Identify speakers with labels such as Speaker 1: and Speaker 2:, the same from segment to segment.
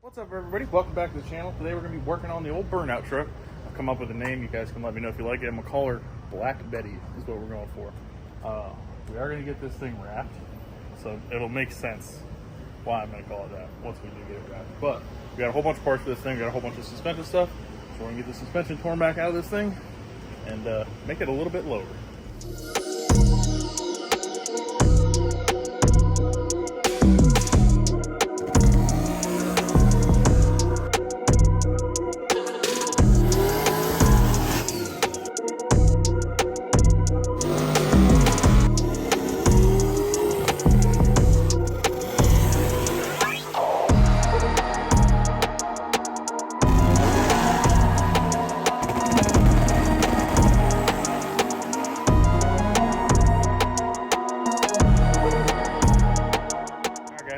Speaker 1: What's up, everybody? Welcome back to the channel. Today we're going to be working on the old Burnout truck. I've come up with a name. You guys can let me know if you like it. I'm going to call her Black Betty is what we're going for. We are going to get this thing wrapped, so it'll make sense why I'm going to call it that once we do get it wrapped. But we got a whole bunch of parts for this thing. We got a whole bunch of suspension stuff. So we're going to get the suspension torn back out of this thing and make it a little bit lower.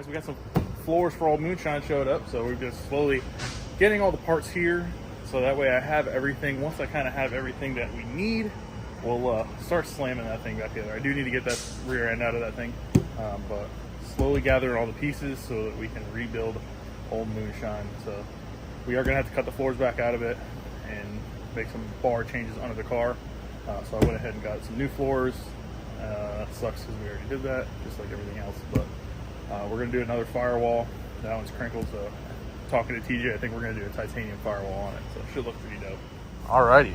Speaker 1: We got some floors for Old Moonshine showed up, so we're just slowly getting all the parts here, so that way I have everything. Once I kind of have everything that we need, we'll start slamming that thing back together. I do need to get that rear end out of that thing, but slowly gathering all the pieces so that we can rebuild Old Moonshine. So we are going to have to cut the floors back out of it and make some bar changes under the car. So I went ahead and got some new floors. Sucks because we already did that, just like everything else, but we're going to do another firewall. That one's crinkled, so talking to TJ, I think we're going to do a titanium firewall on it, so it should look pretty dope. Alrighty.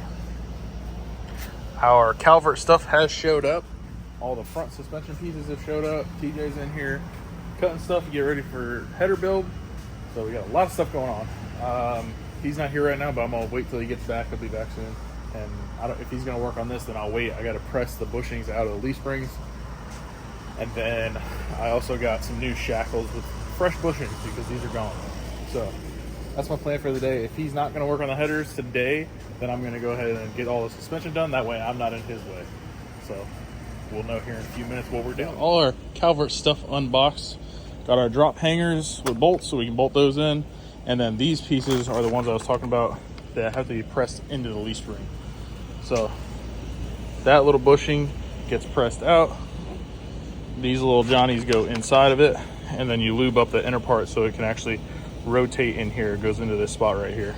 Speaker 1: Our Calvert stuff has showed up. All the front suspension pieces have showed up. TJ's in here cutting stuff to get ready for header build. So we got a lot of stuff going on. He's not here right now, but I'm going to wait till he gets back. He'll be back soon. And if he's going to work on this, then I'll wait. I got to press the bushings out of the leaf springs. And then I also got some new shackles with fresh bushings because these are gone. So that's my plan for the day. If he's not going to work on the headers today, then I'm going to go ahead and get all the suspension done. That way I'm not in his way. So we'll know here in a few minutes what we're doing. All our Calvert stuff unboxed. Got our drop hangers with bolts so we can bolt those in. And then these pieces are the ones I was talking about that have to be pressed into the leaf spring. So that little bushing gets pressed out. These little Johnnies go inside of it, and then you lube up the inner part so it can actually rotate in here. It goes into this spot right here.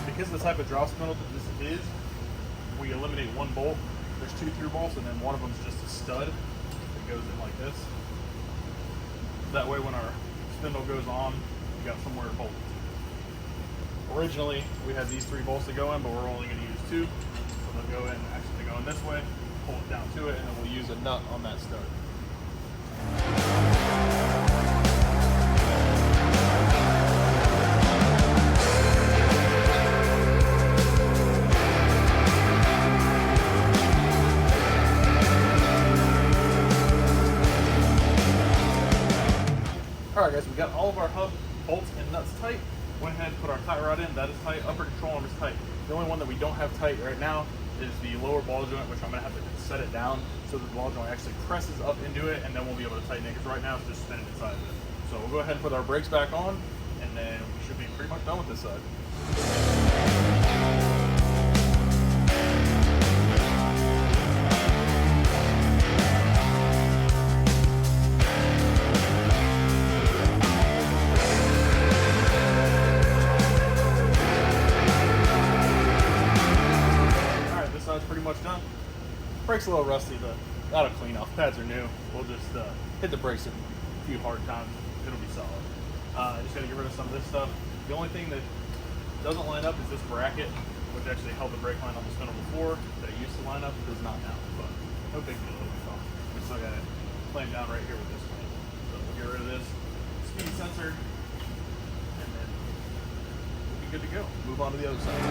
Speaker 1: Because of the type of draw spindle that this is, we eliminate one bolt. There's two through bolts, and then one of them is just a stud that goes in like this. That way when our spindle goes on, we got somewhere to bolt it to. Originally, we had these three bolts to go in, but we're only going to use two. So they'll go in, actually go in this way, pull it down to it, and then we'll use a nut on that stud. Alright guys, we got all of our hub bolts and nuts tight. Went ahead and put our tie rod in. That is tight. Upper control arm is tight. The only one that we don't have tight right now is the lower ball joint, which I'm going to have to set it down so that the ball joint actually presses up into it, and then we'll be able to tighten it, because right now it's just spinning inside of it. So we'll go ahead and put our brakes back on, and then we should be pretty much done with this side. Pretty much done. Brakes a little rusty, but that'll clean off. Pads are new. We'll just hit the brakes a few hard times. It'll be solid. Just gotta get rid of some of this stuff. The only thing that doesn't line up is this bracket, which actually held the brake line on the spindle before that it used to line up. It does not now, but no big deal. It'll be fine. We still got it clamped down right here with this one. So we'll get rid of this speed sensor, and then we'll be good to go. Move on to the other side.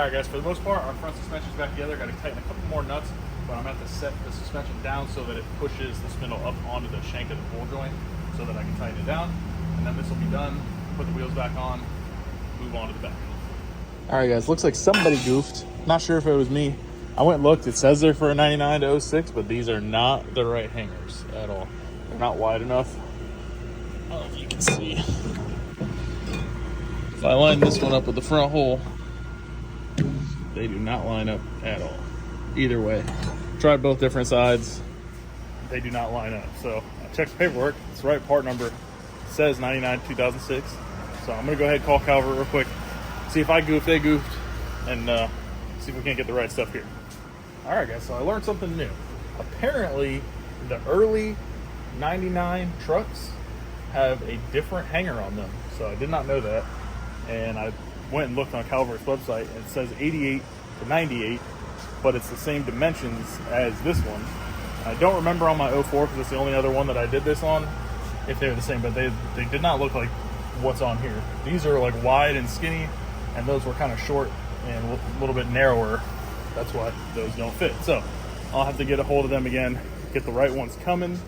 Speaker 1: Alright guys, for the most part, our front suspension's back together. Got to tighten a couple more nuts, but I'm going to have to set the suspension down so that it pushes the spindle up onto the shank of the ball joint so that I can tighten it down. And then this will be done, put the wheels back on, move on to the back. Alright guys, looks like somebody goofed. Not sure if it was me. I went and looked. It says they're for a 99 to 06, but these are not the right hangers at all. They're not wide enough. I don't know if you can see. If I line this one up with the front hole, they do not line up at all. Either way. Tried both different sides. They do not line up. So I checked the paperwork. It's the right part number. It says 99 2006. So I'm going to go ahead and call Calvert real quick. See if I goofed, they goofed, and see if we can't get the right stuff here. Alright guys, so I learned something new. Apparently, the early 99 trucks have a different hanger on them. So I did not know that. And I went and looked on Calvert's website, and it says 88 to 98, but it's the same dimensions as this one. I don't remember on my 04 because it's the only other one that I did this on, if they were the same, but they did not look like what's on here. These are like wide and skinny, and those were kind of short and a little bit narrower. That's why those don't fit. So I'll have to get a hold of them again, get the right ones coming,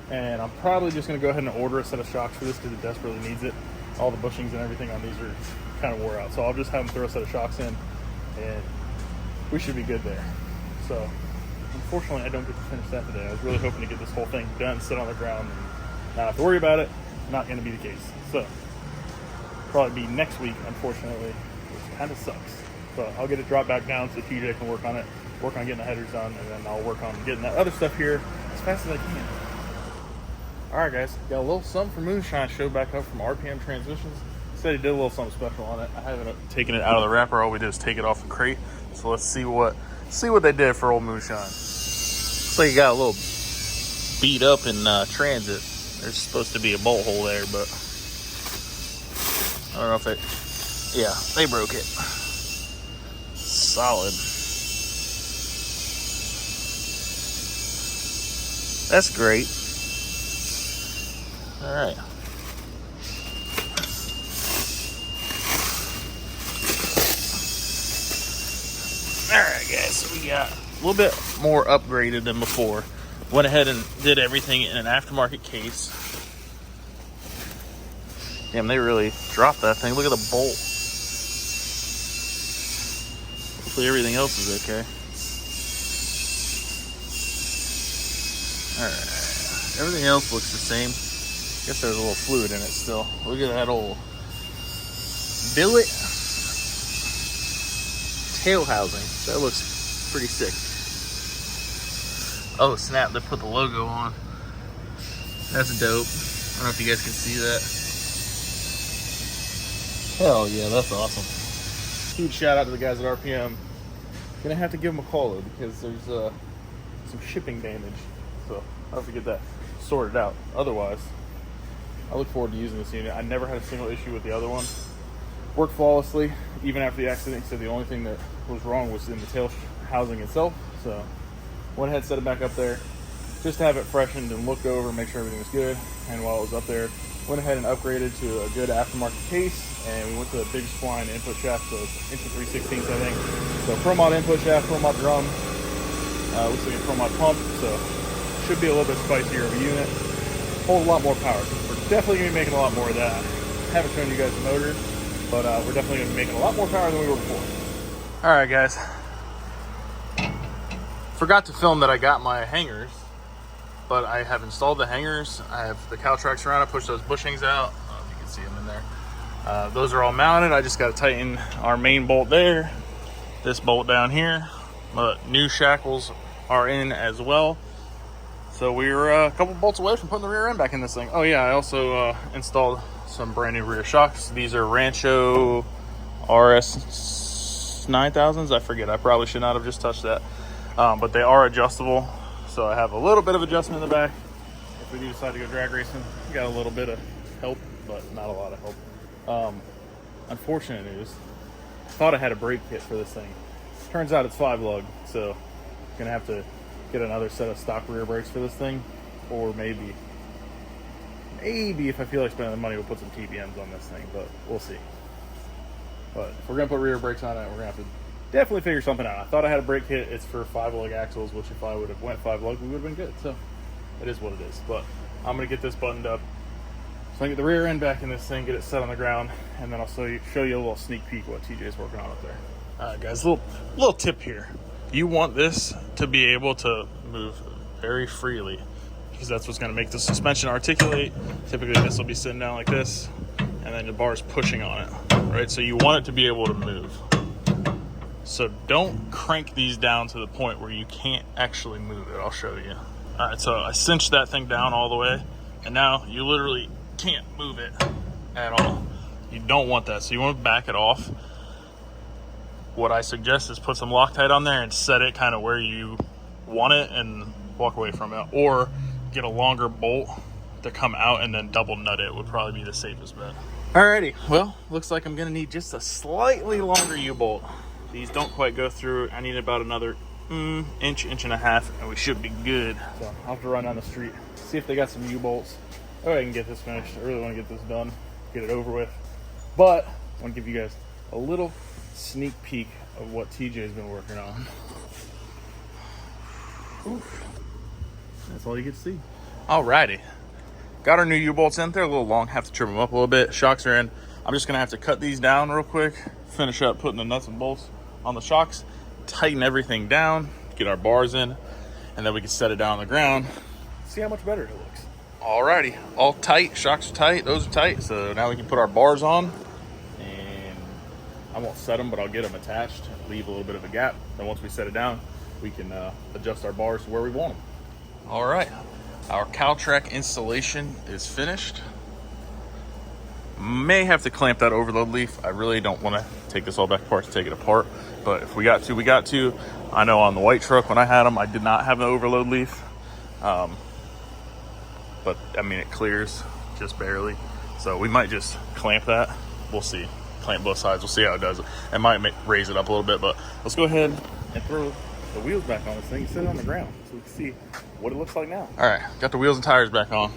Speaker 1: and I'm probably just going to go ahead and order a set of shocks for this because it desperately needs it. All the bushings and everything on these are kind of wore out. So I'll just have them throw a set of shocks in, and we should be good there. So unfortunately, I don't get to finish that today. I was really hoping to get this whole thing done, sit on the ground, and not have to worry about it. Not going to be the case. So probably be next week, unfortunately, which kind of sucks. But I'll get it dropped back down so TJ can work on it, work on getting the headers done, and then I'll work on getting that other stuff here as fast as I can. Alright guys, got a little something for Moonshine showed back up from RPM Transmissions. Said he did a little something special on it. I haven't taken it out of the wrapper. All we did is take it off the crate. So let's see what they did for old Moonshine. Looks like he got a little beat up in transit. There's supposed to be a bolt hole there, but I don't know if it... Yeah, they broke it. Solid. That's great. All right. All right, guys. So we got a little bit more upgraded than before. Went ahead and did everything in an aftermarket case. Damn, they really dropped that thing. Look at the bolt. Hopefully everything else is okay. Alright. Everything else looks the same. Guess there's a little fluid in it still. Look at that old billet tail housing. That looks pretty sick. Oh snap, they put the logo on. That's dope. I don't know if you guys can see that. Hell yeah, that's awesome. Huge shout out to the guys at RPM. Gonna have to give them a call though because there's some shipping damage. So I'll have to get that sorted out. Otherwise, I look forward to using this unit. I never had a single issue with the other one. Worked flawlessly, even after the accident. He said the only thing that was wrong was in the tail housing itself. So went ahead, set it back up there just to have it freshened and looked over, make sure everything was good. And while it was up there, went ahead and upgraded to a good aftermarket case, and we went to a big spline input shaft, so it's inch and 3/16, I think. So Pro Mod input shaft, Pro Mod drum, looks like a Pro Mod pump, so should be a little bit spicier of a unit. Hold a lot more power. We're definitely going to be making a lot more of that. I haven't shown you guys the motor, but we're definitely going to be making a lot more power than we were before. Alright guys, forgot to film that I got my hangers, but I have installed the hangers. I have the cow tracks around. I pushed those bushings out. I don't know if you can see them in there. Those are all mounted. I just got to tighten our main bolt there, this bolt down here. New shackles are in as well. So we were a couple bolts away from putting the rear end back in this thing. Oh yeah, I also installed some brand new rear shocks. These are Rancho RS 9000s. I forget. I probably should not have just touched that. But they are adjustable. So I have a little bit of adjustment in the back. If we do decide to go drag racing, we got a little bit of help, but not a lot of help. Unfortunate news. Thought I had a brake kit for this thing. Turns out it's 5 lug, so gonna have to get another set of stock rear brakes for this thing, or maybe if I feel like spending the money, we'll put some TPMs on this thing, but we'll see. But if we're gonna put rear brakes on it, we're gonna have to definitely figure something out. I thought I had a brake kit. It's for 5-lug axles, which if I would have went 5-lug, we would have been good. So it is what it is. But I'm gonna get this buttoned up so I can get the rear end back in this thing, get it set on the ground, and then I'll show you a little sneak peek what TJ's working on up there. All right, guys, little tip here. You want this to be able to move very freely, because that's what's gonna make the suspension articulate. Typically this will be sitting down like this, and then the bar's pushing on it, right? So you want it to be able to move. So don't crank these down to the point where you can't actually move it. I'll show you. All right, so I cinched that thing down all the way, and now you literally can't move it at all. You don't want that, so you want to back it off. What I suggest is put some Loctite on there and set it kind of where you want it and walk away from it, or get a longer bolt to come out and then double nut it would probably be the safest bet. Alrighty, well, looks like I'm gonna need just a slightly longer U-bolt. These don't quite go through. I need about another inch and a half, and we should be good. So I'll have to run down the street, see if they got some U-bolts. Oh, I can get this finished. I really want to get this done, get it over with. But I want to give you guys a little sneak peek of what TJ's been working on. Oof. That's all you get to see. Alrighty. Got our new U-bolts in. They're a little long, have to trim them up a little bit. Shocks are in. I'm just gonna have to cut these down real quick, finish up putting the nuts and bolts on the shocks, tighten everything down, get our bars in, and then we can set it down on the ground. See how much better it looks. Alrighty, all tight, shocks are tight, those are tight. So now we can put our bars on, and I won't set them, but I'll get them attached, leave a little bit of a gap. Then once we set it down, we can adjust our bars to where we want them. All right, our CalTrack installation is finished. May have to clamp that overload leaf. I really don't want to take this all back apart to take it apart, but if we got to, we got to. I know on the white truck when I had them, I did not have the overload leaf. But I mean, it clears just barely. So we might just clamp that. We'll see. Clamp both sides. We'll see how it does. It might raise it up a little bit, but let's go ahead and throw the wheels back on this thing and set it on the ground so we can see what it looks like now. All right, got the wheels and tires back on.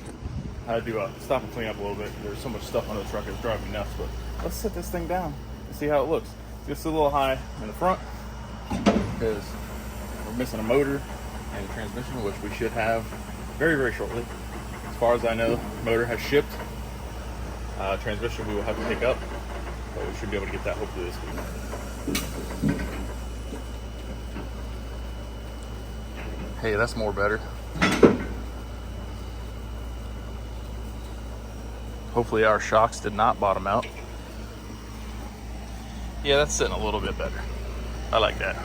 Speaker 1: I had to stop and clean up a little bit. There's so much stuff under the truck, it's driving me nuts, but let's set this thing down and see how it looks. It's a little high in the front because we're missing a motor and a transmission, which we should have very, very shortly. As far as I know, motor has shipped. Transmission we will have to pick up, but we should be able to get that hopefully this week. Hey, that's more better. Hopefully our shocks did not bottom out. Yeah, that's sitting a little bit better. I like that.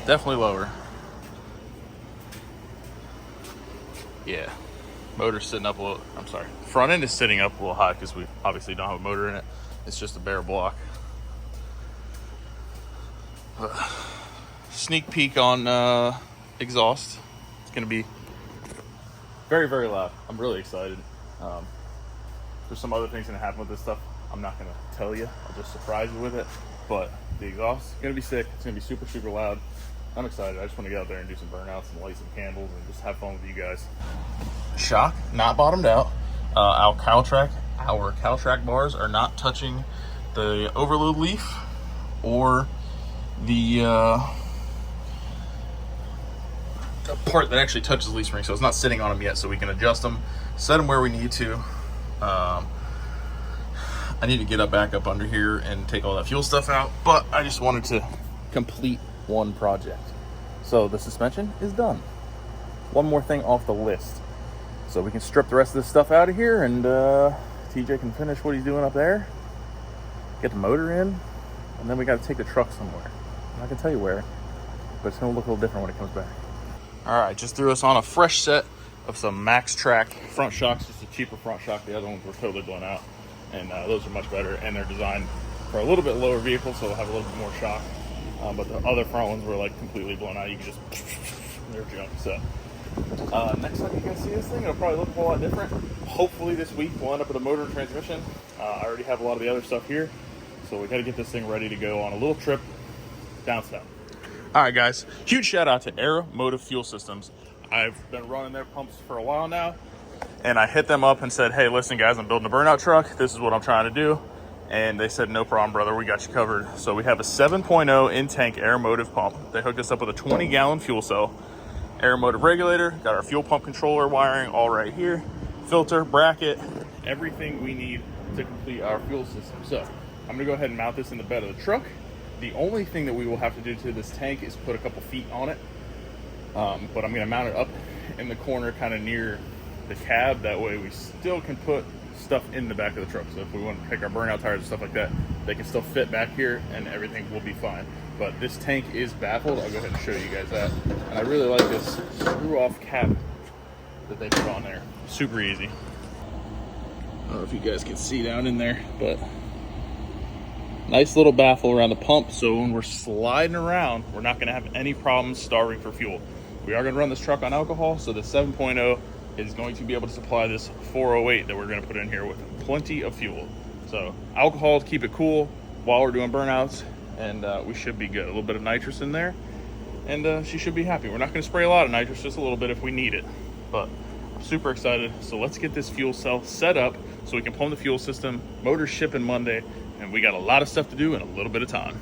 Speaker 1: Definitely lower. Yeah. Motor's sitting up a little, I'm sorry. Front end is sitting up a little high because we obviously don't have a motor in it. It's just a bare block. Sneak peek on exhaust. It's gonna be very, very loud. I'm really excited. There's some other things gonna happen with this stuff. I'm not gonna tell you. I'll just surprise you with it. But the exhaust is gonna be sick. It's gonna be super, super loud. I'm excited. I just want to get out there and do some burnouts and light some candles and just have fun with you guys. Shock not bottomed out. Our CalTrack bars are not touching the overload leaf or the part that actually touches the leaf spring, so it's not sitting on them yet. So we can adjust them, set them where we need to. I need to get back up under here and take all that fuel stuff out, but I just wanted to complete one project. So the suspension is done. One more thing off the list. So we can strip the rest of this stuff out of here, and TJ can finish what he's doing up there, get the motor in, and then we got to take the truck somewhere. I'm not gonna tell you where, but it's gonna look a little different when it comes back. All right, just threw us on a fresh set of some Max Track front shocks, just a cheaper front shock. The other ones were totally blown out, and those are much better, and they're designed for a little bit lower vehicle, so they'll have a little bit more shock. But the other front ones were like completely blown out. You can just, they're junk. So next time you guys see this thing, it'll probably look a whole lot different. Hopefully this week we'll end up with a motor and transmission. I already have a lot of the other stuff here, so we got to get this thing ready to go on a little trip down south. All right, guys, huge shout out to Aeromotive Fuel Systems. I've been running their pumps for a while now, and I hit them up and said, hey, listen guys, I'm building a burnout truck. This is what I'm trying to do. And they said, no problem, brother, we got you covered. So we have a 7.0 in-tank air motive pump. They hooked us up with a 20-gallon fuel cell, air motive regulator, got our fuel pump controller wiring all right here, filter, bracket, everything we need to complete our fuel system. So I'm gonna go ahead and mount this in the bed of the truck. The only thing that we will have to do to this tank is put a couple feet on it. But I'm gonna mount it up in the corner kind of near the cab. That way we still can put stuff in the back of the truck. So if we want to pick our burnout tires and stuff like that, they can still fit back here and everything will be fine. But this tank is baffled. I'll go ahead and show you guys that. And I really like this screw off cap that they put on there. Super easy. I don't know if you guys can see down in there, but nice little baffle around the pump. So when we're sliding around, we're not gonna have any problems starving for fuel. We are gonna run this truck on alcohol. So the 7.0 is going to be able to supply this 408 that we're going to put in here with plenty of fuel. So alcohol to keep it cool while we're doing burnouts, and we should be good. A little bit of nitrous in there, and she should be happy. We're not going to spray a lot of nitrous, just a little bit if we need it. But I'm super excited. So let's get this fuel cell set up so we can plumb the fuel system. Motor's shipping Monday, and we got a lot of stuff to do in a little bit of time.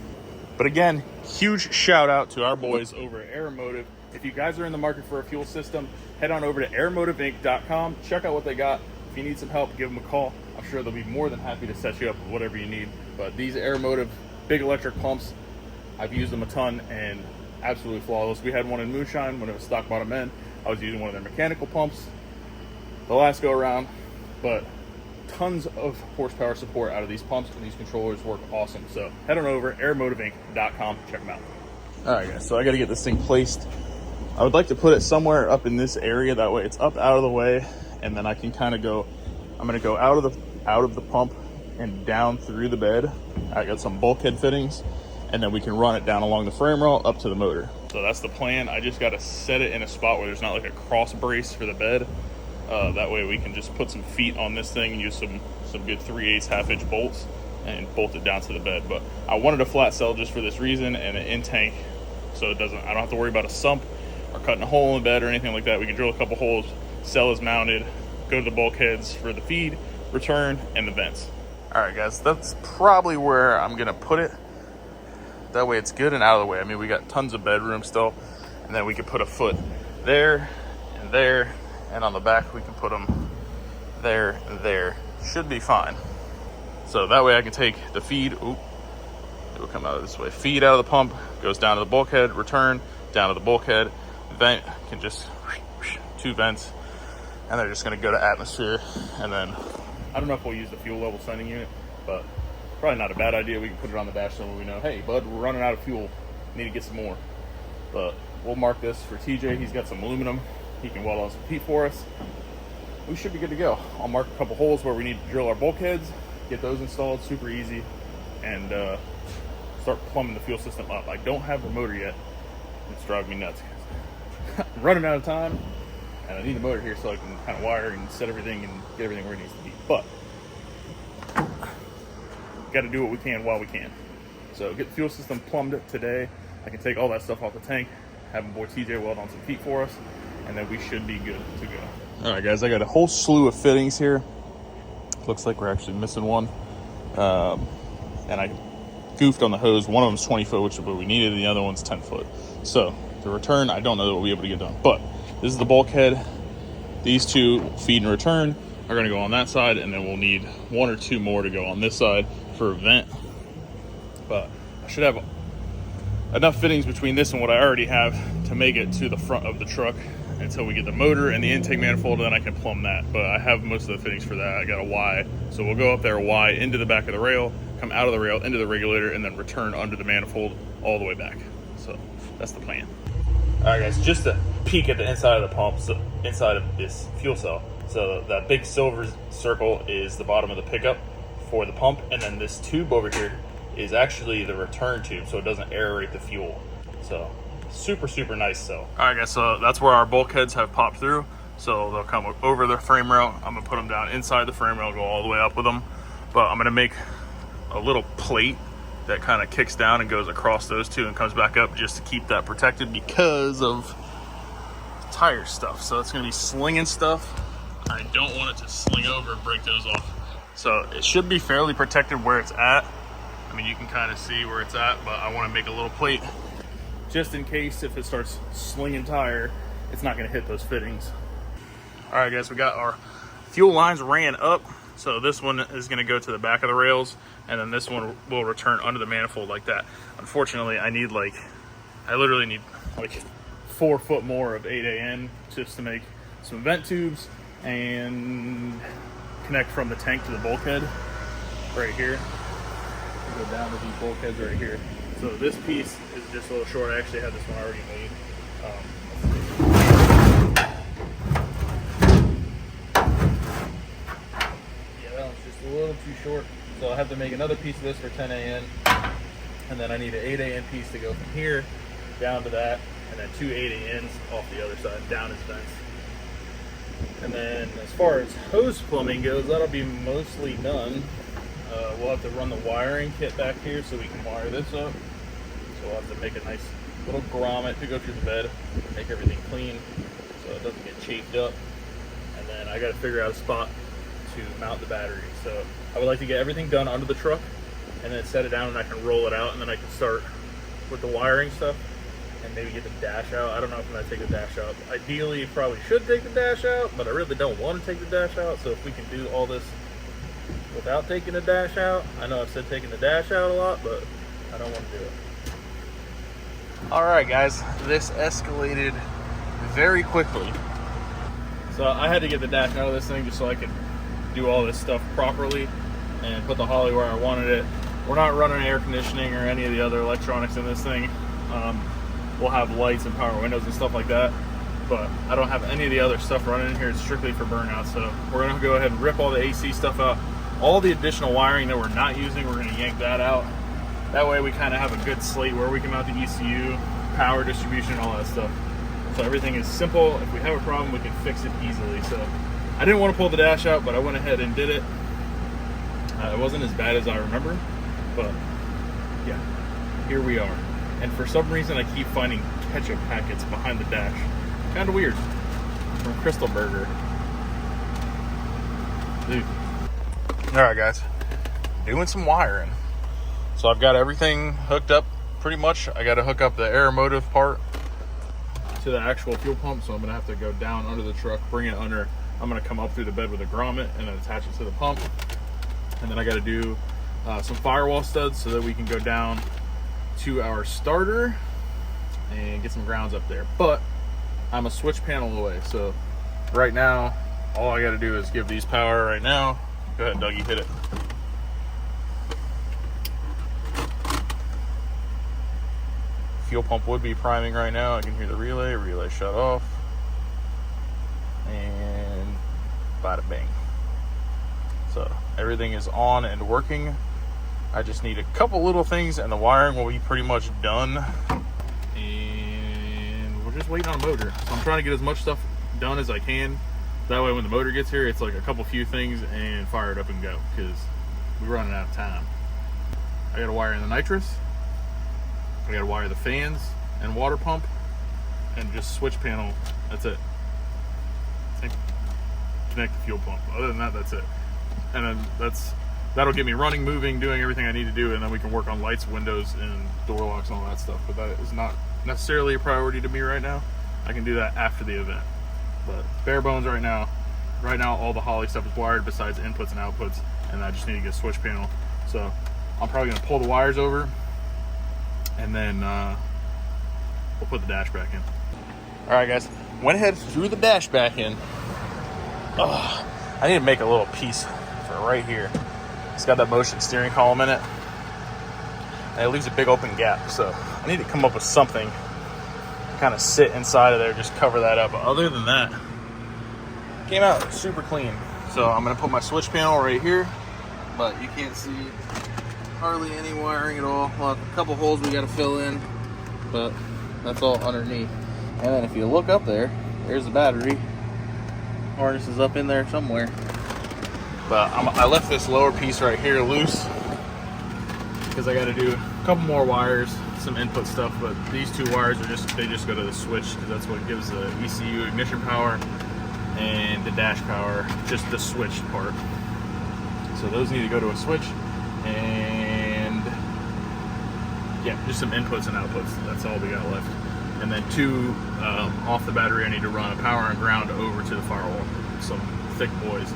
Speaker 1: But again, huge shout out to our boys over at Aeromotive. If you guys are in the market for a fuel system, head on over to airmotiveinc.com. Check out what they got. If you need some help, give them a call. I'm sure they'll be more than happy to set you up with whatever you need. But these Aeromotive big electric pumps, I've used them a ton and absolutely flawless. We had one in Moonshine when it was stock bottom end. I was using one of their mechanical pumps the last go around, but tons of horsepower support out of these pumps, and these controllers work awesome. So head on over airmotiveinc.com, check them out. All right, guys, so I got to get this thing placed. I would like to put it somewhere up in this area. That way it's up out of the way, and then I can kind of go, I'm going to go out of the pump and down through the bed. I got some bulkhead fittings, and then we can run it down along the frame rail up to the motor. So that's the plan. I just got to set it in a spot where there's not like a cross brace for the bed. That way we can just put some feet on this thing and use some good 3/8 half-inch bolts and bolt it down to the bed. But I wanted a flat cell just for this reason, and an in-tank, so I don't have to worry about a sump or cutting a hole in the bed or anything like that. We can drill a couple holes, cell is mounted, go to the bulkheads for the feed, return, and the vents. All right, guys, that's probably where I'm gonna put it. That way it's good and out of the way. I mean, we got tons of bedroom still, and then we could put a foot there and there, and on the back we can put them there and there. Should be fine. So that way I can take the feed, it will come out this way. Feed out of the pump, goes down to the bulkhead, return, down to the bulkhead. Vent can just, 2 vents, and they're just gonna go to atmosphere. And then, I don't know if we'll use the fuel level sending unit, but probably not a bad idea. We can put it on the dash so we know, hey bud, we're running out of fuel, need to get some more. But we'll mark this for TJ. He's got some aluminum. He can weld on some feet for us. We should be good to go. I'll mark a couple holes where we need to drill our bulkheads, get those installed, super easy, and start plumbing the fuel system up. I don't have the motor yet. It's driving me nuts. I'm running out of time, and I need the motor here so I can kind of wire and set everything and get everything where it needs to be. But got to do what we can while we can. So get the fuel system plumbed today. I can take all that stuff off the tank, have my boy TJ weld on some feet for us, and then we should be good to go. All right, guys, I got a whole slew of fittings here. Looks like we're actually missing one. And I goofed on the hose. One of them's 20 foot, which is what we needed, and the other one's 10 foot. So the return, I don't know that we'll be able to get done, but this is the bulkhead. These 2 feed and return are going to go on that side, and then we'll need 1 or 2 more to go on this side for a vent. But I should have enough fittings between this and what I already have to make it to the front of the truck until we get the motor and the intake manifold, and then I can plumb that. But I have most of the fittings for that. I got a Y, so we'll go up there a Y into the back of the rail, come out of the rail into the regulator, and then return under the manifold all the way back. So that's the plan. All right, guys, just a peek at the inside of the pump, so inside of this fuel cell. So that big silver circle is the bottom of the pickup for the pump, and then this tube over here is actually the return tube, so it doesn't aerate the fuel. So super, super nice cell. All right, guys, so that's where our bulkheads have popped through. So they'll come over the frame rail. I'm gonna put them down inside the frame rail, go all the way up with them. But I'm gonna make a little plate that kind of kicks down and goes across those 2 and comes back up, just to keep that protected because of tire stuff. So it's gonna be slinging stuff. I don't want it to sling over and break those off So it should be fairly protected where it's at. I mean, you can kind of see where it's at, but I want to make a little plate just in case if it starts slinging tire, it's not going to hit those fittings. All right, guys, we got our fuel lines ran up. So this one is going to go to the back of the rails, and then this one will return under the manifold like that. Unfortunately, I literally need like 4 foot more of 8AN just to make some vent tubes and connect from the tank to the bulkhead right here. Go down to these bulkheads right here. So this piece is just a little short. I actually had this one already made. Yeah, that one's just a little too short. So I'll have to make another piece of this for 10AN. And then I need an 8AN piece to go from here down to that. And then 2 8ANs off the other side, down as vents. And then as far as hose plumbing goes, that'll be mostly done. We'll have to run the wiring kit back here so we can wire this up. So we'll have to make a nice little grommet to go through the bed, make everything clean so it doesn't get chafed up. And then I got to figure out a spot to mount the battery. So I would like to get everything done under the truck and then set it down, and I can roll it out, and then I can start with the wiring stuff and maybe get the dash out. I don't know if I'm going to take the dash out. Ideally, probably should take the dash out, but I really don't want to take the dash out. So if we can do all this without taking the dash out. I know I've said taking the dash out a lot, but I don't want to do it. All right, guys, this escalated very quickly. So I had to get the dash out of this thing just so I could do all this stuff properly and put the Holley where I wanted it. We're not running air conditioning or any of the other electronics in this thing. We'll have lights and power windows and stuff like that, but I don't have any of the other stuff running in here. It's strictly for Burnout. So we're gonna go ahead and rip all the AC stuff out. All the additional wiring that we're not using, we're gonna yank that out. That way we kind of have a good slate where we can mount the ECU, power distribution, all that stuff. So everything is simple. If we have a problem, we can fix it easily. So I didn't want to pull the dash out, but I went ahead and did it. It wasn't as bad as I remember, but yeah, here we are. And for some reason, I keep finding ketchup packets behind the dash. Kind of weird. From Crystal Burger. Dude. All right, guys, doing some wiring. So I've got everything hooked up pretty much. I got to hook up the air motive part to the actual fuel pump. So I'm gonna have to go down under the truck, bring it under. I'm gonna come up through the bed with a grommet and then attach it to the pump. And then I got to do some firewall studs so that we can go down to our starter and get some grounds up there. But I'm a switch panel away. So right now, all I got to do is give these power right now. Go ahead, Dougie, hit it. Fuel pump would be priming right now. I can hear the relay shut off. And bada bang. So everything is on and working. I just need a couple little things and the wiring will be pretty much done. And we're just waiting on a motor. So I'm trying to get as much stuff done as I can. That way when the motor gets here, it's like a couple few things and fire it up and go, because we're running out of time. I gotta wire in the nitrous. I gotta wire the fans and water pump and just switch panel. That's it. Connect the fuel pump. Other than that, that's it. And then that'll get me running, moving, doing everything I need to do, and then we can work on lights, windows, and door locks and all that stuff. But that is not necessarily a priority to me right now. I can do that after the event. But bare bones right now all the Holley stuff is wired besides inputs and outputs, and I just need to get a switch panel. So I'm probably gonna pull the wires over and then we'll put the dash back in. All right, guys, went ahead, threw the dash back in. I need to make a little piece for right here. It's got that motion steering column in it, and it leaves a big open gap. So I need to come up with something kind of sit inside of there, just cover that up. But other than that, came out super clean. So I'm gonna put my switch panel right here, but you can't see hardly any wiring at all. Well, a couple holes we got to fill in, but that's all underneath. And then if you look up there, there's the battery. Harness is up in there somewhere. But I left this lower piece right here loose because I got to do a couple more wires, some input stuff. But these two wires are just go to the switch, because that's what gives the ECU ignition power and the dash power, just the switch part. So those need to go to a switch, and yeah, just some inputs and outputs. That's all we got left. And then 2 off the battery, I need to run a power and ground over to the firewall. Some thick boys.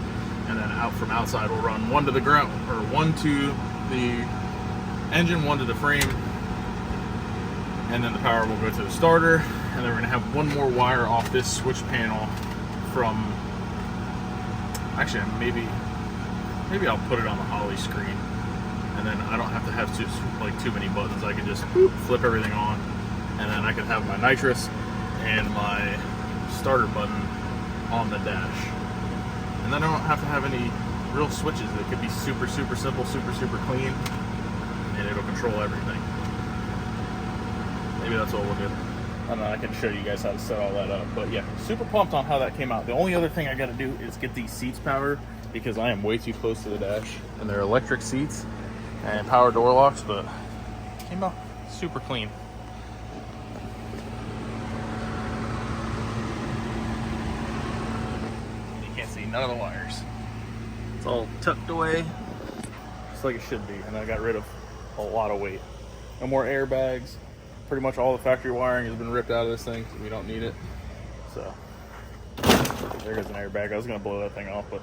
Speaker 1: And then out from outside, we'll run 1 to the ground, or 1 to the engine, 1 to the frame, and then the power will go to the starter. And then we're gonna have 1 more wire off this switch panel from, actually maybe I'll put it on the Holly screen, and then I don't have to have too many buttons. I can just flip everything on, and then I can have my nitrous and my starter button on the dash. And then I don't have to have any real switches. It could be super simple, super clean, and it'll control everything. Maybe that's all we'll do. I don't know, I can show you guys how to set all that up. But yeah, super pumped on how that came out. The only other thing I got to do is get these seats powered, because I am way too close to the dash. And they're electric seats and power door locks, but it came out super clean. See none of the wires. It's all tucked away just like it should be, and I got rid of a lot of weight. No more airbags. Pretty much all the factory wiring has been ripped out of this thing, so we don't need it. So there goes an airbag. I was gonna blow that thing off, but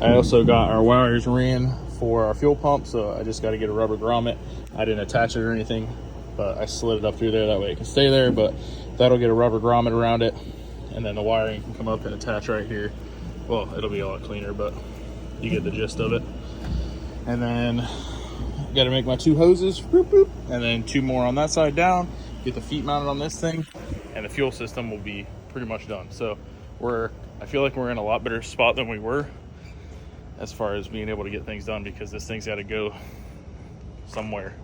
Speaker 1: I also got our wires ran for our fuel pump, so I just got to get a rubber grommet. I didn't attach it or anything, but I slid it up through there, that way it can stay there, but that'll get a rubber grommet around it. And then the wiring can come up and attach right here. Well, it'll be a lot cleaner, but you get the gist of it. And then got to make my 2 hoses, boop, boop, and then 2 more on that side down. Get the feet mounted on this thing, and the fuel system will be pretty much done. So I feel like we're in a lot better spot than we were as far as being able to get things done, because this thing's got to go somewhere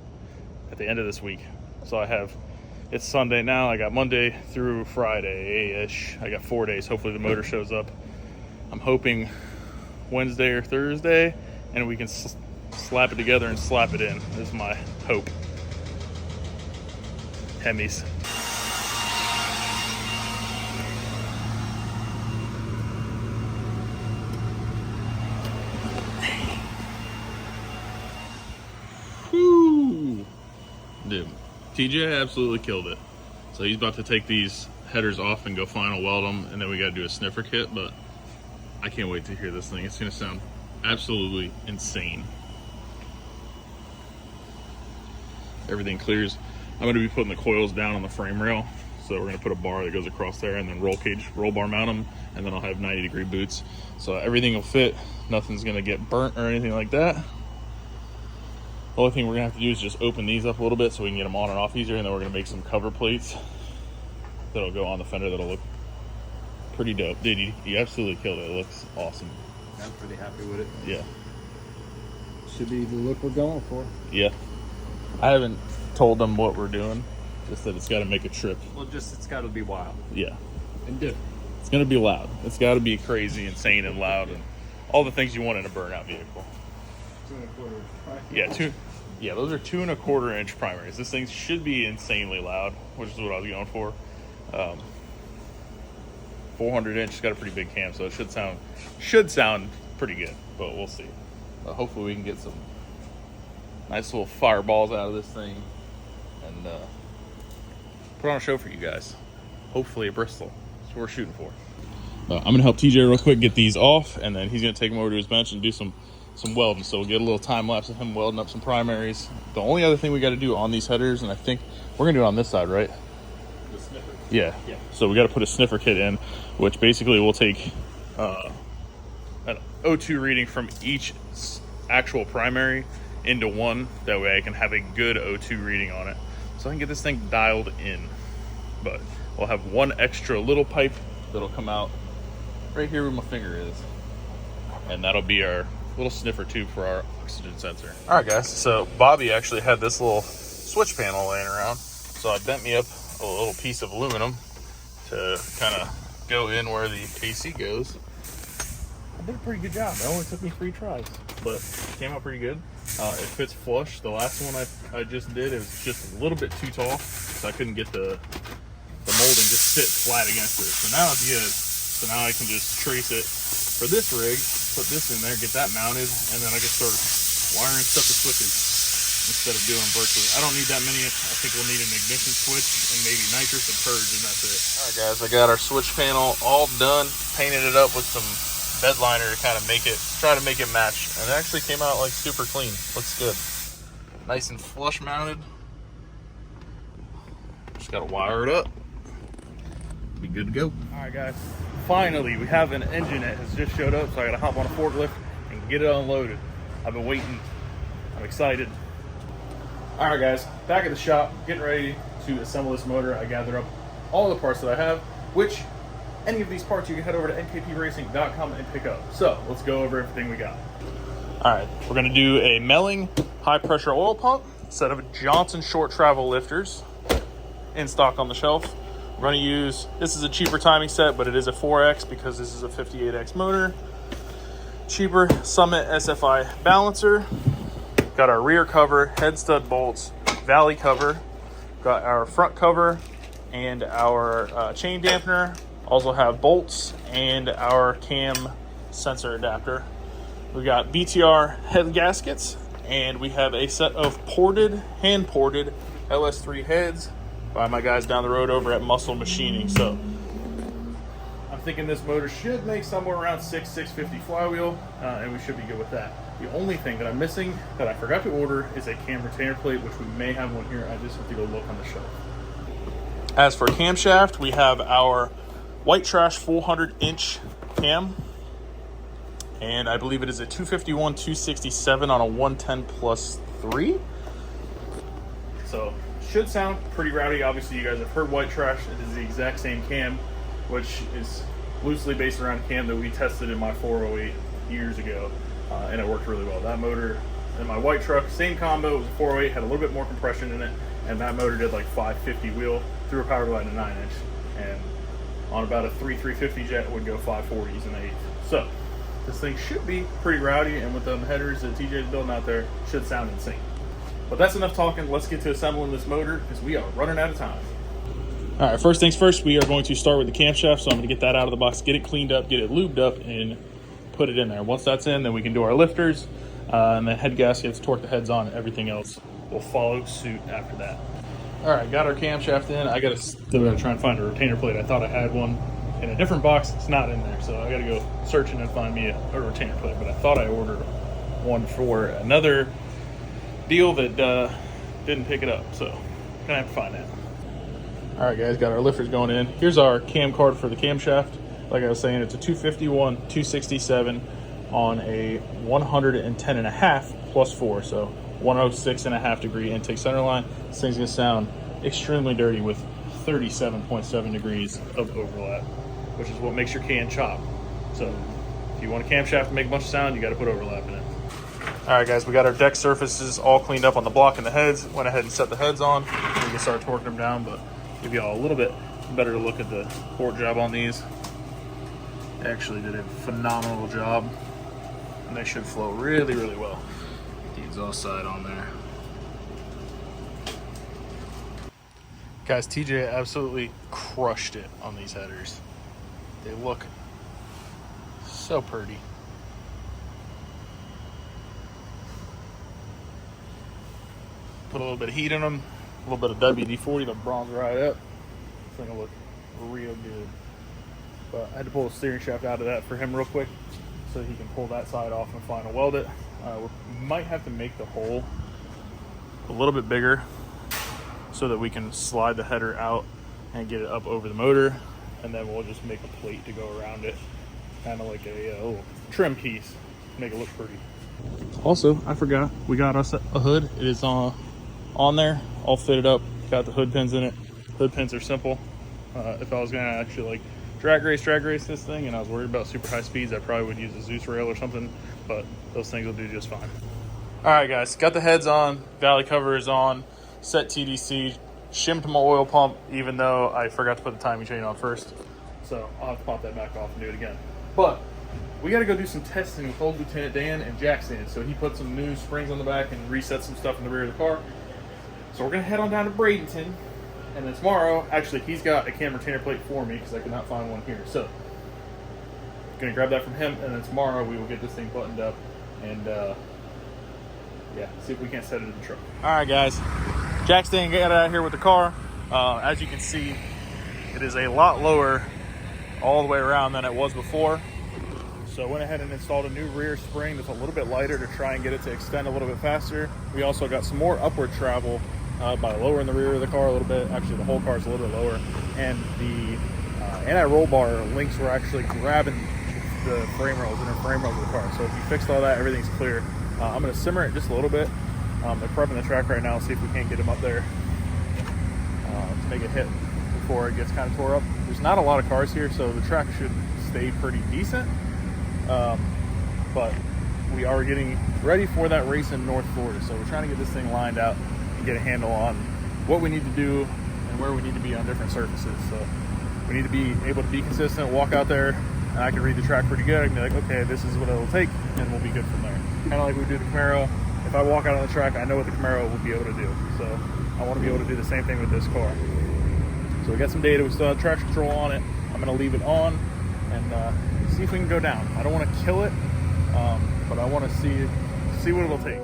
Speaker 1: at the end of this week. So it's Sunday now. I got Monday through Friday-ish. I got 4 days. Hopefully the motor shows up. I'm hoping Wednesday or Thursday, and we can slap it together and slap it in. This is my hope. Hemis. Whew. Dude. TJ absolutely killed it. So he's about to take these headers off and go final weld them, and then we got to do a sniffer kit, but I can't wait to hear this thing. It's going to sound absolutely insane. Everything clears. I'm going to be putting the coils down on the frame rail, so we're going to put a bar that goes across there, and then roll bar mount them, and then I'll have 90-degree boots. So everything will fit. Nothing's going to get burnt or anything like that. The only thing we're gonna have to do is just open these up a little bit so we can get them on and off easier, and then we're gonna make some cover plates that'll go on the fender that'll look pretty dope. Dude, you absolutely killed it. It looks awesome.
Speaker 2: I'm pretty happy with it.
Speaker 1: Yeah.
Speaker 2: Should be the look we're going for.
Speaker 1: Yeah. I haven't told them what we're doing, just that it's got to make a trip.
Speaker 2: Well, it's got to be wild.
Speaker 1: Yeah.
Speaker 2: And different.
Speaker 1: It's gonna be loud. It's got to be crazy, insane, and loud, and all the things you want in a burnout vehicle.
Speaker 2: 2 1/4.
Speaker 1: Yeah, Yeah, those are 2 1/4 inch primaries. This thing should be insanely loud, which is what I was going for. 400 inch, it's got a pretty big cam, so it should sound pretty good, but we'll see. Hopefully we can get some nice little fireballs out of this thing and put on a show for you guys. Hopefully at Bristol. That's what we're shooting for. I'm gonna help TJ real quick get these off, and then he's gonna take them over to his bench and do some welding. So we'll get a little time lapse of him welding up some primaries. The only other thing we got to do on these headers, and I think we're gonna do it on this side, right?
Speaker 2: The sniffer.
Speaker 1: Yeah. So we got to put a sniffer kit in, which basically will take an O2 reading from each actual primary into one. That way I can have a good O2 reading on it, so I can get this thing dialed in. But we'll have one extra little pipe that'll come out right here where my finger is, and that'll be our little sniffer tube for our oxygen sensor. All right, guys. So Bobby actually had this little switch panel laying around, so I bent me up a little piece of aluminum to kind of go in where the AC goes. I did a pretty good job. It only took me 3 tries, but it came out pretty good. It fits flush. The last one I just did, it was just a little bit too tall, so I couldn't get the molding just fit flat against it. So now it's good. So now I can just trace it for this rig put this in there, get that mounted, and then I can start wiring stuff to switches instead of doing virtually. I don't need that many. I think we'll need an ignition switch and maybe nitrous and purge, and that's it. All right, guys, I got our switch panel all done, painted it up with some bed liner to kind of try to make it match, and it actually came out like super clean. Looks good. Nice and flush mounted. Just gotta wire it up. Be good to go. All right, guys. Finally, we have an engine that has just showed up, so I gotta hop on a forklift and get it unloaded. I've been waiting. I'm excited. All right, guys. Back at the shop, getting ready to assemble this motor. I gathered up all the parts that I have, which any of these parts you can head over to nkpracing.com and pick up. So let's go over everything we got. All right, we're gonna do a Melling high pressure oil pump, set of Johnson short travel lifters in stock on the shelf. We're going to use, this is a cheaper timing set, but it is a 4X because this is a 58X motor. Cheaper Summit SFI balancer. Got our rear cover, head stud bolts, valley cover. Got our front cover and our chain dampener. Also have bolts and our cam sensor adapter. We got BTR head gaskets, and we have a set of hand ported LS3 heads by my guys down the road over at Muscle Machining. So I'm thinking this motor should make somewhere around 650 flywheel, and we should be good with that. The only thing that I'm missing that I forgot to order is a cam retainer plate, which we may have one here. I just have to go look on the shelf. As for camshaft, we have our White Trash 400-inch cam, and I believe it is a 251 267 on a 110+3. So should sound pretty rowdy. Obviously, you guys have heard White Trash. It is the exact same cam, which is loosely based around a cam that we tested in my 408 years ago, and it worked really well. That motor in my white truck, same combo, it was a 408, had a little bit more compression in it, and that motor did like 550 wheel through a power glide in a 9-inch, and on about a 350 jet, it would go 540s in the 8th. So this thing should be pretty rowdy, and with them headers that TJ's building out there, should sound insane. But that's enough talking. Let's get to assembling this motor because we are running out of time. All right, first things first, we are going to start with the camshaft. So I'm going to get that out of the box, get it cleaned up, get it lubed up, and put it in there. Once that's in, then we can do our lifters, and then head gaskets, torque the heads on, and everything else will follow suit after that. All right, got our camshaft in. I still got to try and find a retainer plate. I thought I had one in a different box. It's not in there, so I got to go searching and find me a retainer plate. But I thought I ordered one for another deal that didn't pick it up, so gonna have to find that. All right, guys, got our lifters going in. Here's our cam card for the camshaft. Like I was saying, it's a 251 267 on a 110.5+4, so 106.5 degree intake center line. This thing's gonna sound extremely dirty with 37.7 degrees of overlap, which is what makes your can chop. So if you want a camshaft to make a bunch of sound, you got to put overlap in it. All right, guys, we got our deck surfaces all cleaned up on the block and the heads. Went ahead and set the heads on. We can start torquing them down, but give you all a little bit better look at the port job on these. They actually did a phenomenal job, and they should flow really, really well. Get the exhaust side on there. Guys, TJ absolutely crushed it on these headers. They look so pretty. Put a little bit of heat in them, a little bit of WD-40 to bronze right up. It's gonna look real good. But I had to pull the steering shaft out of that for him real quick so he can pull that side off and final weld it. We might have to make the hole a little bit bigger so that we can slide the header out and get it up over the motor, and then we'll just make a plate to go around it, kind of like a little trim piece, make it look pretty. Also, I forgot, we got us a hood. It is on there, all fitted up, got the hood pins in it. Hood pins are simple. If I was gonna actually like drag race this thing and I was worried about super high speeds, I probably would use a Zeus rail or something, but those things will do just fine. All right, guys, got the heads on, valley cover is on, set TDC, shimmed my oil pump, even though I forgot to put the timing chain on first. So I'll have to pop that back off and do it again. But we got to go do some testing with old Lieutenant Dan and Jackstand. So he put some new springs on the back and reset some stuff in the rear of the car. So we're going to head on down to Bradenton. And then tomorrow, actually, he's got a cam retainer plate for me because I could not find one here. So gonna grab that from him, and then tomorrow we will get this thing buttoned up and yeah, see if we can't set it in the truck. All right, guys, Jackstand got out here with the car. As you can see, it is a lot lower all the way around than it was before. So I went ahead and installed a new rear spring that's a little bit lighter to try and get it to extend a little bit faster. We also got some more upward travel by lowering the rear of the car a little bit. Actually, the whole car is a little bit lower. And the anti-roll bar links were actually grabbing the frame rails, inner frame rails of the car. So if you fixed all that, everything's clear. I'm gonna simmer it just a little bit. They're prepping the track right now, see if we can't get them up there to make it hit before it gets kind of tore up. There's not a lot of cars here, so the track should stay pretty decent. But we are getting ready for that race in North Florida. So we're trying to get this thing lined out and get a handle on what we need to do and where we need to be on different surfaces. So we need to be able to be consistent, walk out there, and I can read the track pretty good. I can be like, okay, this is what it'll take, and we'll be good from there. Kind of like we do the Camaro. If I walk out on the track, I know what the Camaro will be able to do. So I want to be able to do the same thing with this car. So we got some data. We still have traction control on it. I'm going to leave it on and see if we can go down. I don't want to kill it, but I want to see what it'll take.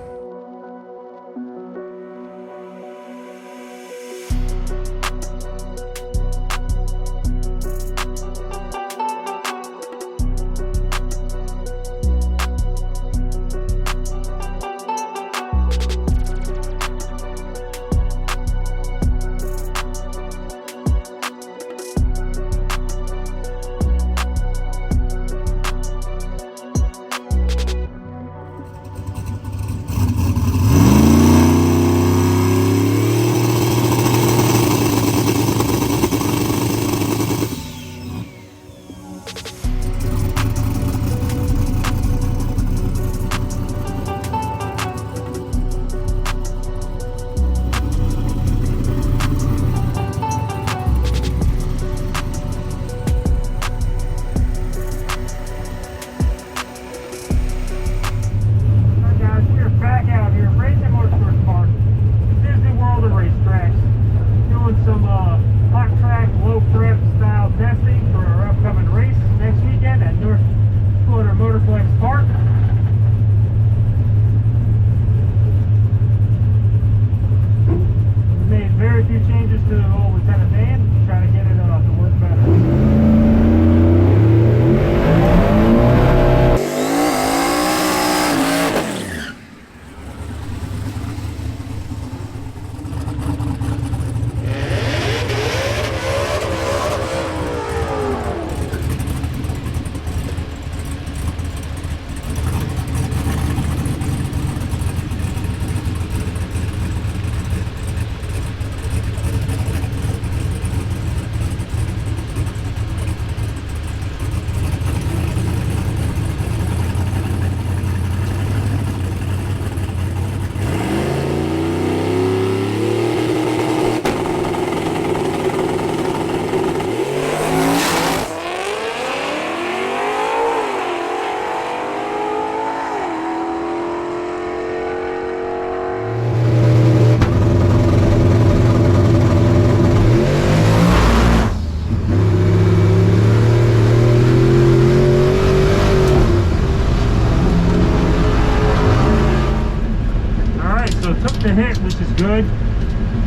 Speaker 1: Good.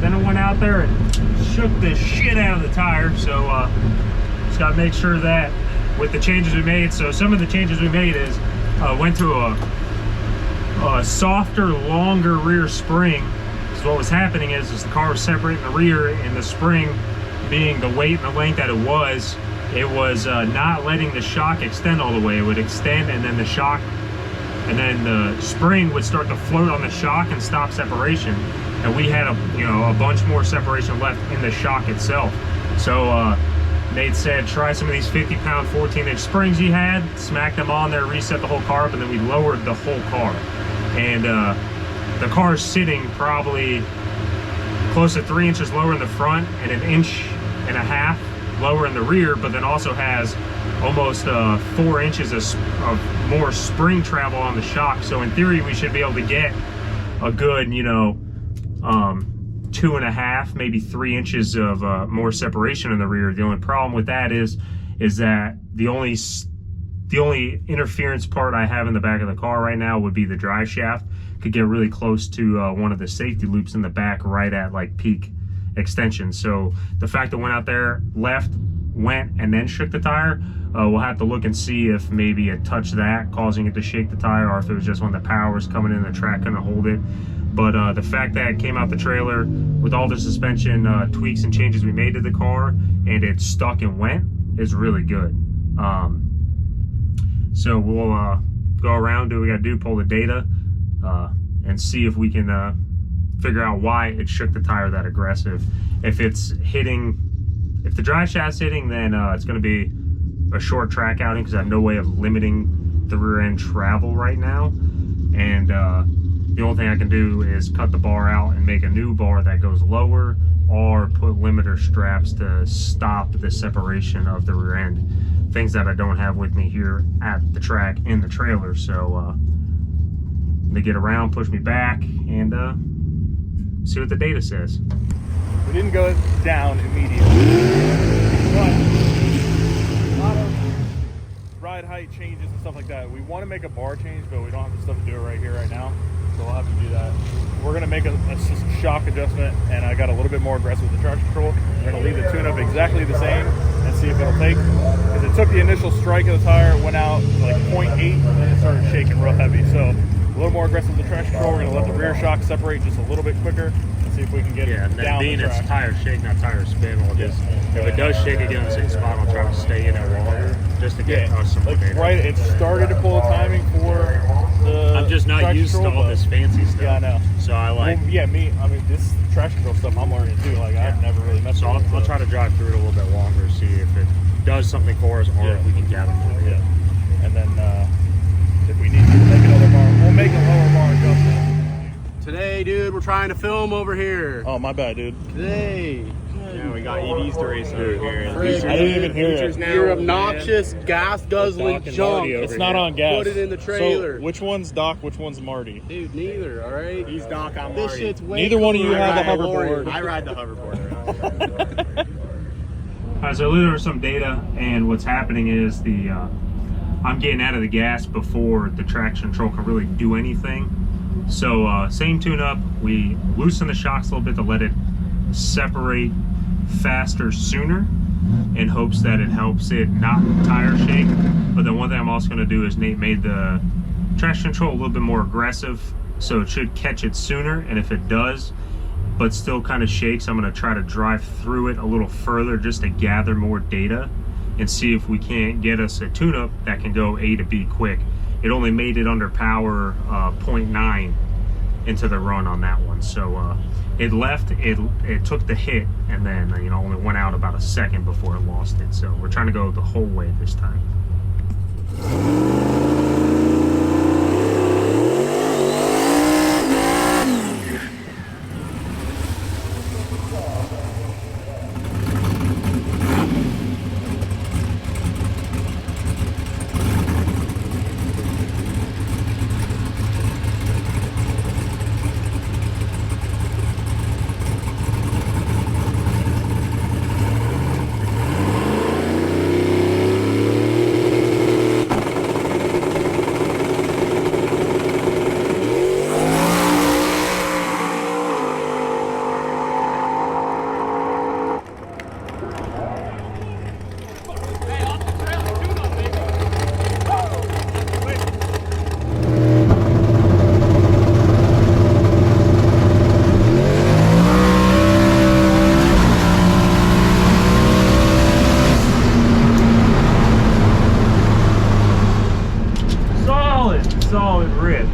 Speaker 1: Then I went out there and shook the shit out of the tire. So just got to make sure that with the changes we made. So some of the changes we made is went to a softer, longer rear spring. Because what was happening is the car was separating the rear, and the spring, being the weight and the length that it was not letting the shock extend all the way. It would extend, and then the shock, and then the spring would start to float on the shock and stop separation. And we had a bunch more separation left in the shock itself. So Nate said, try some of these 50-pound 14-inch springs he had, smack them on there, reset the whole car up, and then we lowered the whole car. And the car is sitting probably close to 3 inches lower in the front and 1.5 inches lower in the rear, but then also has almost 4 inches of more spring travel on the shock. So in theory, we should be able to get a good, 2.5, maybe 3 inches of more separation in the rear. The only problem with that is that the only
Speaker 3: The only interference part I have in the back of the car right now would be the drive shaft. Could get really close to one of the safety loops in the back right at like peak extension. So the fact that went out there, left, went, and then shook the tire, we'll have to look and see if maybe it touched that, causing it to shake the tire, or if it was just when the power was coming in, the track couldn't hold it. But the fact that it came out the trailer with all the suspension tweaks and changes we made to the car, and it stuck and went, is really good. So we'll go around, do what we gotta do, pull the data, and see if we can figure out why it shook the tire that aggressive. If it's hitting, if the drive shaft's hitting, then it's gonna be a short track outing because I have no way of limiting the rear end travel right now. And the only thing I can do is cut the bar out and make a new bar that goes lower, or put limiter straps to stop the separation of the rear end. Things that I don't have with me here at the track in the trailer. So they get around, push me back, and see what the data says.
Speaker 1: We didn't go down immediately, but a lot of ride height changes and stuff like that. We want to make a bar change, but we don't have the stuff to do it right here, right now. So we'll have to do that. We're going to make a shock adjustment, and I got a little bit more aggressive with the traction control. We're going to leave the tune-up exactly the same and see if it'll take. Because it took the initial strike of the tire, went out like 0.8, and then it started shaking real heavy. So a little more aggressive with the traction control. We're going to let the rear shock separate just a little bit quicker and see if we can get it down
Speaker 3: being
Speaker 1: the track.
Speaker 3: it's tire shake, not tire spin, we'll just, if it does shake again in the same spot, I'll try to stay in it longer just to get us some more data.
Speaker 1: Right, it started to pull the timing for the
Speaker 3: I'm just not used to all this fancy stuff.
Speaker 1: Yeah, I know.
Speaker 3: So I like.
Speaker 1: Well, yeah, I mean, this traction control stuff I'm learning too. Like, I've never really messed
Speaker 3: So
Speaker 1: with it.
Speaker 3: I'll try to drive through it a little bit longer, see if it does something for us, or if we can gather more.
Speaker 1: Yeah. And then if we need to make another bar, we'll make a lower bar adjustment.
Speaker 4: Today, dude, we're trying to film over here.
Speaker 1: Oh, my bad, dude.
Speaker 4: Today.
Speaker 2: Yeah, we got EVs to race over here.
Speaker 4: Frick,
Speaker 1: I didn't even hear it.
Speaker 4: Your obnoxious gas guzzling
Speaker 3: Doc and
Speaker 4: junk.
Speaker 3: Marty over
Speaker 1: It's not
Speaker 3: here.
Speaker 1: on gas.
Speaker 4: Put it in the trailer.
Speaker 1: So, which one's Doc, which one's Marty?
Speaker 4: Dude, neither, all right?
Speaker 2: He's Doc, I'm
Speaker 4: This
Speaker 2: Marty.
Speaker 4: shit's way
Speaker 1: Neither one of you
Speaker 4: cooler
Speaker 1: have
Speaker 4: than
Speaker 1: a hoverboard.
Speaker 4: DeLorean.
Speaker 2: I ride the hoverboard around.
Speaker 3: All right, so I looked over some data, and what's happening is I'm getting out of the gas before the traction control can really do anything. So same tune-up, we loosen the shocks a little bit to let it separate faster sooner, in hopes that it helps it not tire shake. But then one thing I'm also going to do is Nate made the traction control a little bit more aggressive, so it should catch it sooner. And if it does, but still kind of shakes, I'm going to try to drive through it a little further just to gather more data and see if we can't get us a tune-up that can go A to B quick. It only made it under power 0.9 into the run on that one. So it left, it took the hit, and then only went out about a second before it lost it. So we're trying to go the whole way this time. Solid rip.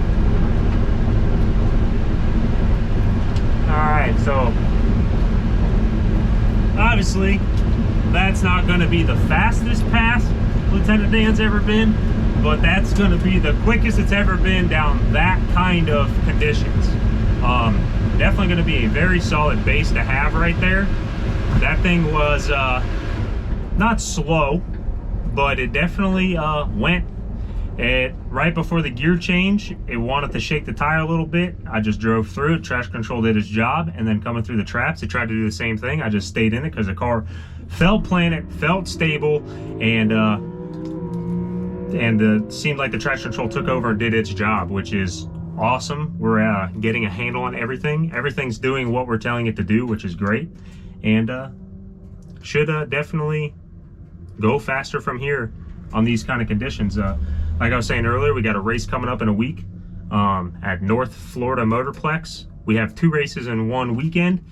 Speaker 3: Alright, so obviously that's not going to be the fastest pass Lieutenant Dan's ever been, but that's going to be the quickest it's ever been down that kind of conditions. Definitely going to be a very solid base to have right there. That thing was not slow, but it definitely went. Right before the gear change, it wanted to shake the tire a little bit. I just drove through it. Traction control did its job, and then coming through the traps, it tried to do the same thing. I just stayed in it because the car felt planted, felt stable, and and it seemed like the traction control took over and did its job, which is awesome. We're getting a handle on everything. Everything's doing what we're telling it to do, which is great, and should definitely go faster from here on these kind of conditions. Like I was saying earlier, we got a race coming up in a week at North Florida Motorplex. We have 2 races in one weekend.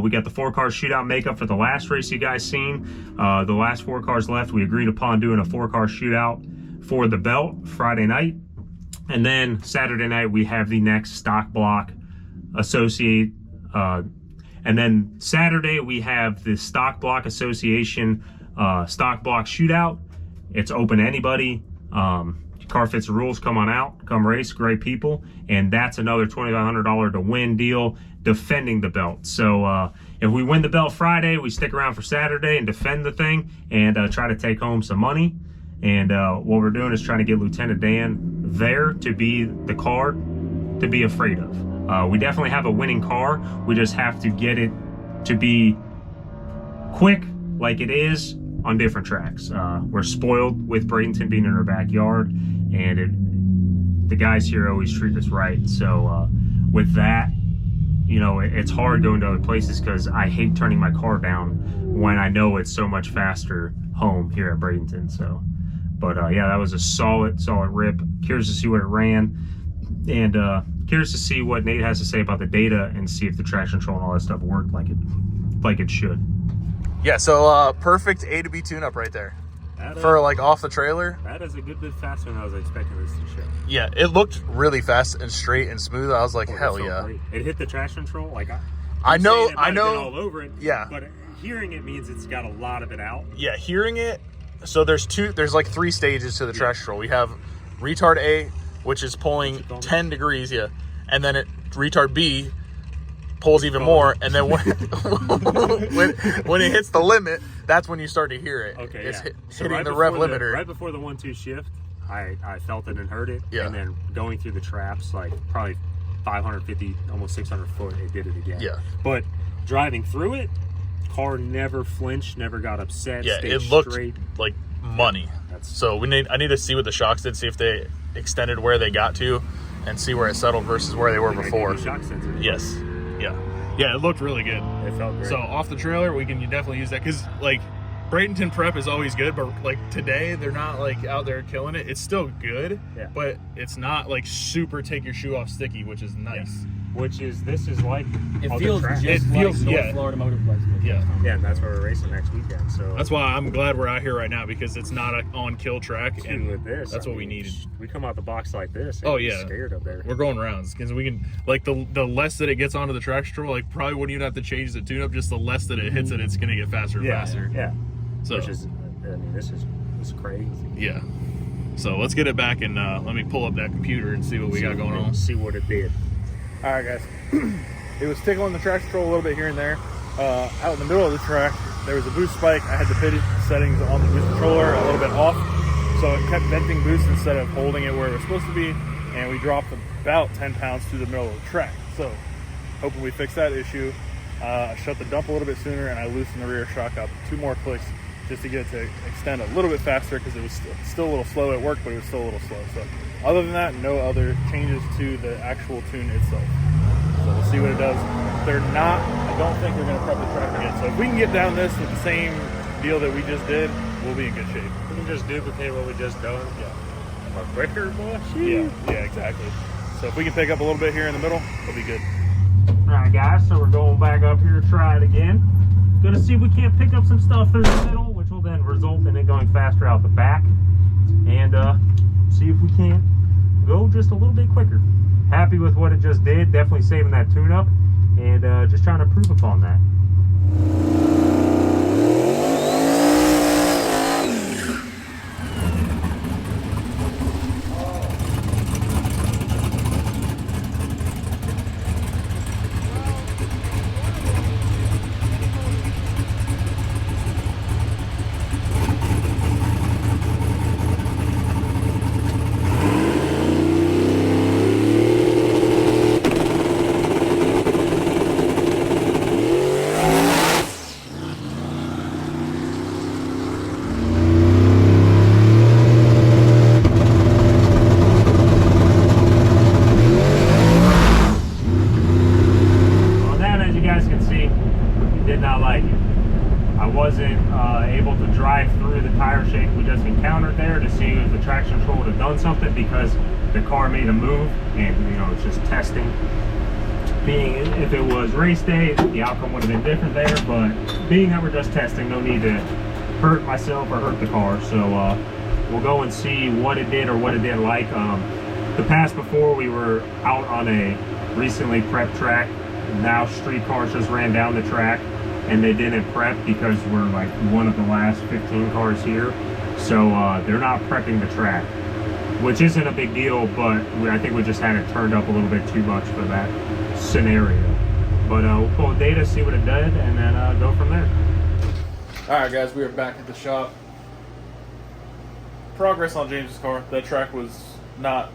Speaker 3: We got the 4-car shootout makeup for the last race you guys seen. The last 4 cars left, we agreed upon doing a 4-car shootout for the belt Friday night. And then Saturday night, we have the next stock block associate. And then Saturday, we have the stock block association stock block shootout. It's open to anybody. Car fits the rules, come on out, come race, great people. And that's another $2,500 to win deal, defending the belt. So if we win the belt Friday, we stick around for Saturday and defend the thing and try to take home some money. And what we're doing is trying to get Lieutenant Dan there to be the car to be afraid of. We definitely have a winning car. We just have to get it to be quick like it is on different tracks. We're spoiled with Bradenton being in our backyard, and the guys here always treat us right. So with that, you know, it's hard going to other places because I hate turning my car down when I know it's so much faster home here at Bradenton. So, but yeah, that was a solid rip. Curious to see what it ran, and curious to see what Nate has to say about the data and see if the traction control and all that stuff worked like it should.
Speaker 1: Yeah, so perfect A to B tune-up right there. For like off the trailer.
Speaker 3: That is a good bit faster than I was expecting this to show.
Speaker 1: Yeah, it looked really fast and straight and smooth. I was like, hell yeah.
Speaker 3: Great. It hit the traction control. Like
Speaker 1: I know.
Speaker 3: All over it.
Speaker 1: Yeah.
Speaker 3: But hearing it means it's got a lot of it out.
Speaker 1: Yeah, hearing it. So there's like 3 stages to the traction control. We have retard A, which is pulling 10 degrees, yeah. And then retard B pulls even more, and then when it hits the limit, that's when you start to hear it.
Speaker 3: Okay,
Speaker 1: it's
Speaker 3: hitting
Speaker 1: right the rev limiter.
Speaker 3: Right before the 1-2 shift, I felt it and heard it.
Speaker 1: Yeah.
Speaker 3: And then going through the traps, like probably 550, almost 600 foot, it did it again.
Speaker 1: Yeah.
Speaker 3: But driving through it, car never flinched, never got upset.
Speaker 1: Yeah,
Speaker 3: stayed
Speaker 1: it looked
Speaker 3: straight.
Speaker 1: like money. So I need to see what the shocks did, see if they extended where they got to, and see where it settled versus where they were before.
Speaker 3: Shock sensor.
Speaker 1: Yes. Yeah, it looked really good.
Speaker 3: It felt great.
Speaker 1: So off the trailer, we can definitely use that because like Bradenton prep is always good, but like today they're not like out there killing it. It's still good, but it's not like super take your shoe off sticky, which is nice.
Speaker 3: Yeah. This is like
Speaker 5: it feels just
Speaker 1: it
Speaker 5: like
Speaker 1: feels,
Speaker 5: North Florida Motorplex.
Speaker 3: Yeah, and that's where we're racing next weekend. So
Speaker 1: that's why I'm glad we're out here right now because it's not an on kill track, and
Speaker 3: with this,
Speaker 1: that's what we needed.
Speaker 3: We come out the box like this.
Speaker 1: Oh yeah,
Speaker 3: scared up there.
Speaker 1: We're going rounds because we can like the less that it gets onto the traction control, like probably wouldn't even have to change the tune up. Just the less that it hits it, it's gonna get faster and faster.
Speaker 3: Yeah.
Speaker 1: So
Speaker 3: which is, I mean, this is crazy.
Speaker 1: Yeah. So let's get it back and let me pull up that computer and see what we got going on.
Speaker 3: See what it did.
Speaker 1: All right, guys. It was tickling the traction control a little bit here and there. Out in the middle of the track, there was a boost spike. I had the pitch settings on the boost controller a little bit off, so it kept venting boost instead of holding it where it was supposed to be, and we dropped about 10 pounds through the middle of the track. So, hoping we fix that issue. I shut the dump a little bit sooner, and I loosened the rear shock up 2 more clicks just to get it to extend a little bit faster because it was still a little slow at work, but it was still a little slow. So, other than that, no other changes to the actual tune itself. So we'll see what it does. I don't think they're going to prep the track again. So if we can get down this with the same deal that we just did, we'll be in good shape.
Speaker 3: We can just duplicate what we just done.
Speaker 1: Yeah.
Speaker 3: Or quicker, boy.
Speaker 1: Yeah, exactly. So if we can pick up a little bit here in the middle, we'll be good.
Speaker 3: All right, guys. So we're going back up here to try it again. Gonna see if we can't pick up some stuff through the middle, which will then result in it going faster out the back, and see if we can't go just a little bit quicker. Happy with what it just did, definitely saving that tune-up, and just trying to improve upon that. basically the tire shake we just encountered there to see if the traction control would have done something, because the car made a move, and you know, it's just testing. Being if it was race day, the outcome would have been different there, but being that we're just testing, no need to hurt myself or hurt the car. So we'll go and see what it did or what it didn't like. The past before, we were out on a recently prepped track. Now street cars just ran down the track and they didn't prep because we're like one of the last 15 cars here. So they're not prepping the track, which isn't a big deal, but I think we just had it turned up a little bit too much for that scenario. But we'll pull data, see what it did, and then go from there.
Speaker 1: Alright guys, we are back at the shop. Progress on James's car. That track was not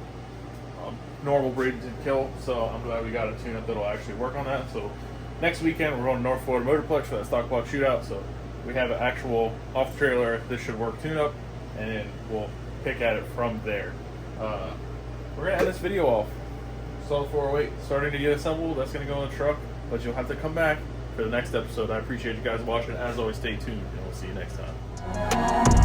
Speaker 1: a normal breed to kill, so I'm glad we got a tune-up that'll actually work on that. So next weekend we're going to North Florida Motorplex for that stock block shootout, so we have an actual off-the-trailer, this should work tune-up, and then we'll pick at it from there. We're going to end this video off. Solid 408 starting to get assembled. That's going to go in the truck, but you'll have to come back for the next episode. I appreciate you guys watching. As always, stay tuned, and we'll see you next time.